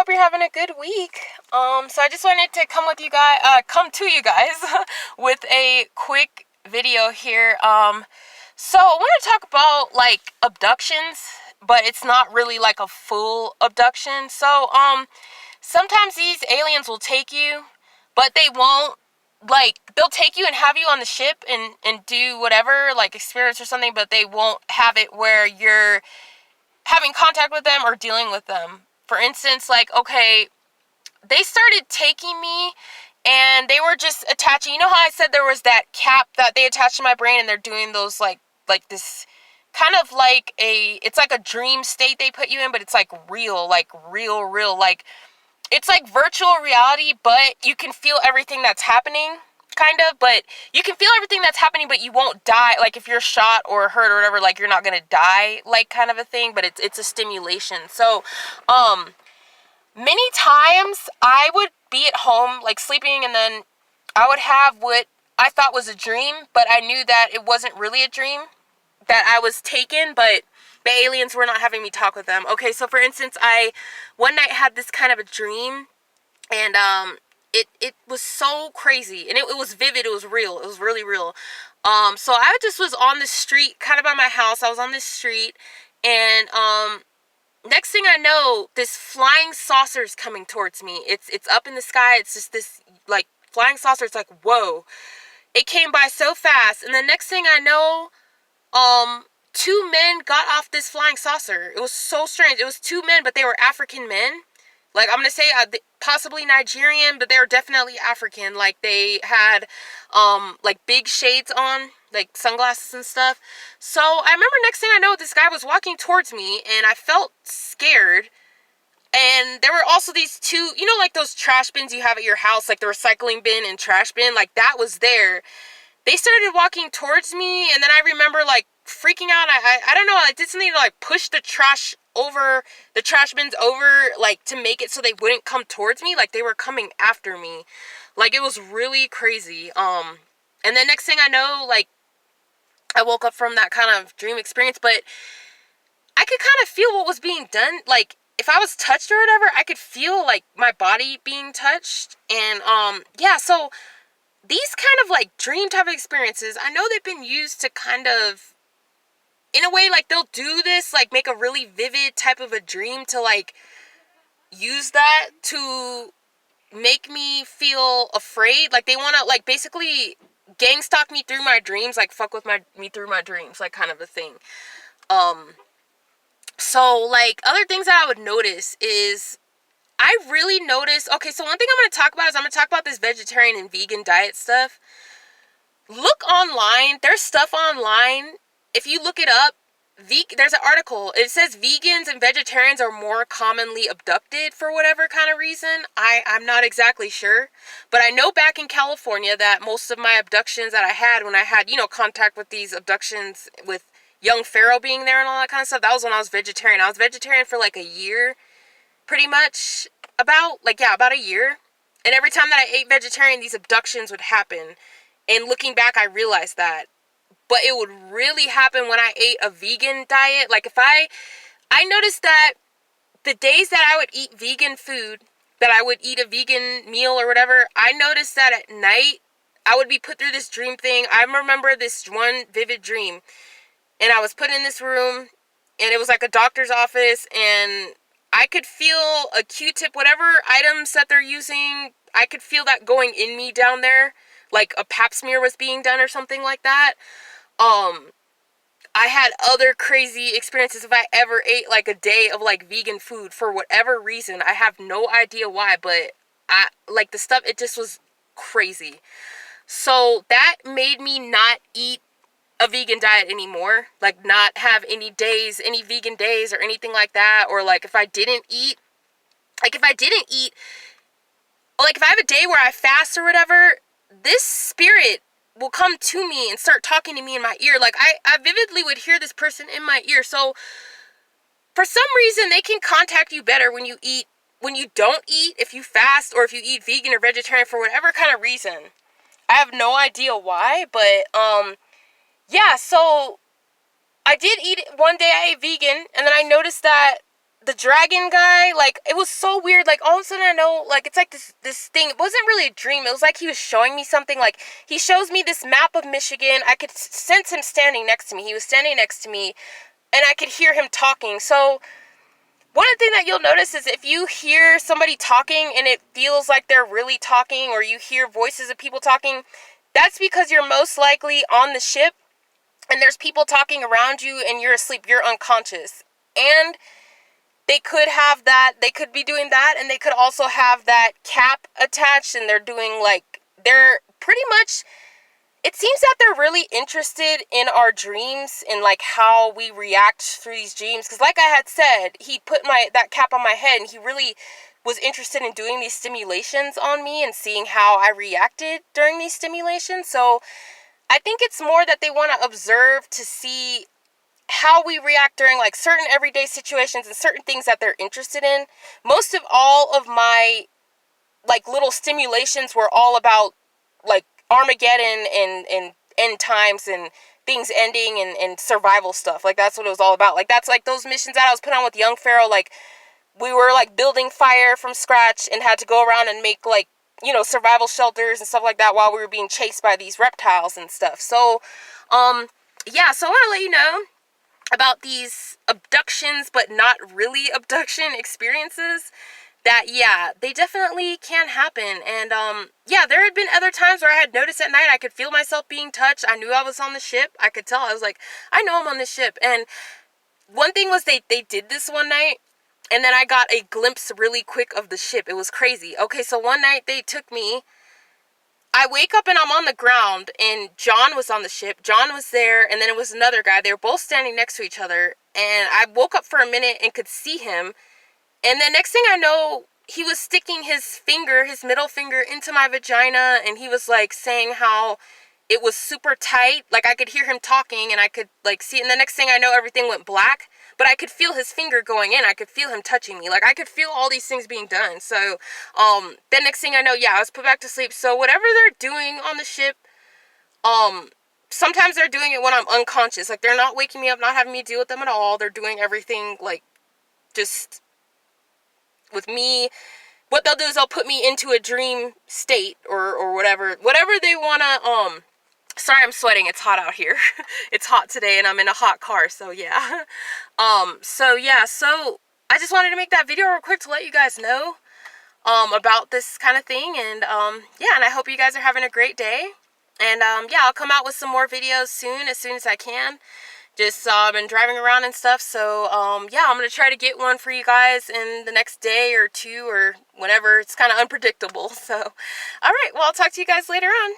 hope you're having a good week. So I just wanted to come to you guys with a quick video here. So I want to talk about like abductions, but it's not really like a full abduction. So sometimes these aliens will take you, but they won't. Like, they'll take you and have you on the ship and do whatever, like experience or something, but they won't have it where you're having contact with them or dealing with them. For instance, like, okay, they started taking me and they were just attaching, you know how I said there was that cap that they attached to my brain, and they're doing those like this kind of like it's like a dream state they put you in, but it's like real, like real, like it's like virtual reality, but you can feel everything that's happening, kind of, but you can feel everything that's happening, but you won't die. Like, if you're shot or hurt or whatever, like, you're not gonna die, like, kind of a thing, but it's a stimulation. So, many times I would be at home, like, sleeping, and then I would have what I thought was a dream, but I knew that it wasn't really a dream, that I was taken, but the aliens were not having me talk with them. Okay, so for instance, I one night had this kind of a dream, and it was so crazy, and it was vivid, it was real, it was really real. So I just was on the street, kind of by my house. I was on this street, and next thing I know, this flying saucer's coming towards me. It's up in the sky. It's just this like flying saucer. It's like, whoa. It came by so fast, and the next thing I know, two men got off this flying saucer. It was so strange. It was two men, but they were African men. Like, I'm going to say possibly Nigerian, but they were definitely African. Like, they had, like, big shades on, like, sunglasses and stuff. So, I remember next thing I know, this guy was walking towards me, and I felt scared. And there were also these two, you know, like those trash bins you have at your house, like the recycling bin and trash bin, like, that was there. They started walking towards me, and then I remember, like, freaking out. I don't know, I did something to, like, push the trash bins over, like, to make it so they wouldn't come towards me. Like, they were coming after me. Like, it was really crazy. And then next thing I know, like, I woke up from that kind of dream experience, but I could kind of feel what was being done. Like, if I was touched or whatever, I could feel, like, my body being touched. And, yeah, so these kind of, like, dream type of experiences, I know they've been used to kind of, in a way, like, they'll do this, like, make a really vivid type of a dream to, like, use that to make me feel afraid. Like, they want to, like, basically gang stalk me through my dreams, like, fuck with me through my dreams, like, kind of a thing. So, like, other things that I would notice is, I really notice, okay, so one thing I'm going to talk about is I'm going to talk about this vegetarian and vegan diet stuff. Look online. There's stuff online. If you look it up, there's an article. It says vegans and vegetarians are more commonly abducted for whatever kind of reason. I'm not exactly sure. But I know back in California that most of my abductions that I had, when I had, you know, contact with these abductions with young Pharaoh being there and all that kind of stuff, that was when I was vegetarian. I was vegetarian for like a year. Pretty much about a year. And every time that I ate vegetarian, these abductions would happen. And looking back, I realized that. But it would really happen when I ate a vegan diet. Like, if I noticed that the days that I would eat vegan food, that I would eat a vegan meal or whatever, I noticed that at night, I would be put through this dream thing. I remember this one vivid dream. And I was put in this room, and it was like a doctor's office, and I could feel a Q-tip, whatever items that they're using, I could feel that going in me down there, like a pap smear was being done or something like that. I had other crazy experiences if I ever ate like a day of like vegan food for whatever reason. I have no idea why, but the stuff, it just was crazy. So that made me not eat a vegan diet anymore, like not have any vegan days or anything like that. Or like if I didn't eat, like if I have a day where I fast or whatever, this spirit will come to me and start talking to me in my ear. Like I vividly would hear this person in my ear. So for some reason they can contact you better when you don't eat, if you fast, or if you eat vegan or vegetarian for whatever kind of reason. I have no idea why, but yeah, so I did eat it. One day I ate vegan, and then I noticed that the dragon guy, like, it was so weird. Like, all of a sudden I know, like, it's like this thing. It wasn't really a dream. It was like he was showing me something. Like, he shows me this map of Michigan. I could sense him standing next to me. He was standing next to me, and I could hear him talking. So one thing that you'll notice is if you hear somebody talking and it feels like they're really talking, or you hear voices of people talking, that's because you're most likely on the ship and there's people talking around you and you're asleep, you're unconscious. And they could have that, they could be doing that, and they could also have that cap attached, and they're doing, like, they're pretty much, it seems that they're really interested in our dreams and, like, how we react through these dreams. Because like I had said, he put that cap on my head, and he really was interested in doing these stimulations on me and seeing how I reacted during these stimulations. So I think it's more that they want to observe to see how we react during, like, certain everyday situations and certain things that they're interested in. Most of all of my, like, little stimulations were all about, like, Armageddon and end times and things ending and survival stuff. Like, that's what it was all about. Like, that's, like, those missions that I was put on with Young Pharaoh. Like, we were, like, building fire from scratch and had to go around and make, like, you know, survival shelters and stuff like that while we were being chased by these reptiles and stuff. So, yeah, so I want to let you know about these abductions, but not really abduction experiences, that, yeah, they definitely can happen. And, yeah, there had been other times where I had noticed at night, I could feel myself being touched. I knew I was on the ship. I could tell. I was like, I know I'm on the ship. And one thing was they did this one night, and then I got a glimpse really quick of the ship. It was crazy. Okay, so one night they took me, I wake up and I'm on the ground, and John was on the ship. John was there, and then it was another guy. They were both standing next to each other, and I woke up for a minute and could see him. And then next thing I know, he was sticking his finger, his middle finger, into my vagina, and he was, like, saying how it was super tight. Like, I could hear him talking, and I could, like, see it. And the next thing I know, everything went black. But I could feel his finger going in. I could feel him touching me. Like, I could feel all these things being done. So, then next thing I know, yeah, I was put back to sleep. So, whatever they're doing on the ship, sometimes they're doing it when I'm unconscious. Like, they're not waking me up, not having me deal with them at all. They're doing everything, like, just with me. What they'll do is they'll put me into a dream state or whatever they want to, sorry, I'm sweating. It's hot out here. It's hot today, and I'm in a hot car, so yeah. So yeah, so I just wanted to make that video real quick to let you guys know, about this kind of thing, and, yeah, and I hope you guys are having a great day, and, yeah, I'll come out with some more videos soon as I can. Just, been driving around and stuff, so, yeah, I'm gonna try to get one for you guys in the next day or two, or whenever. It's kind of unpredictable, so, alright, well, I'll talk to you guys later on.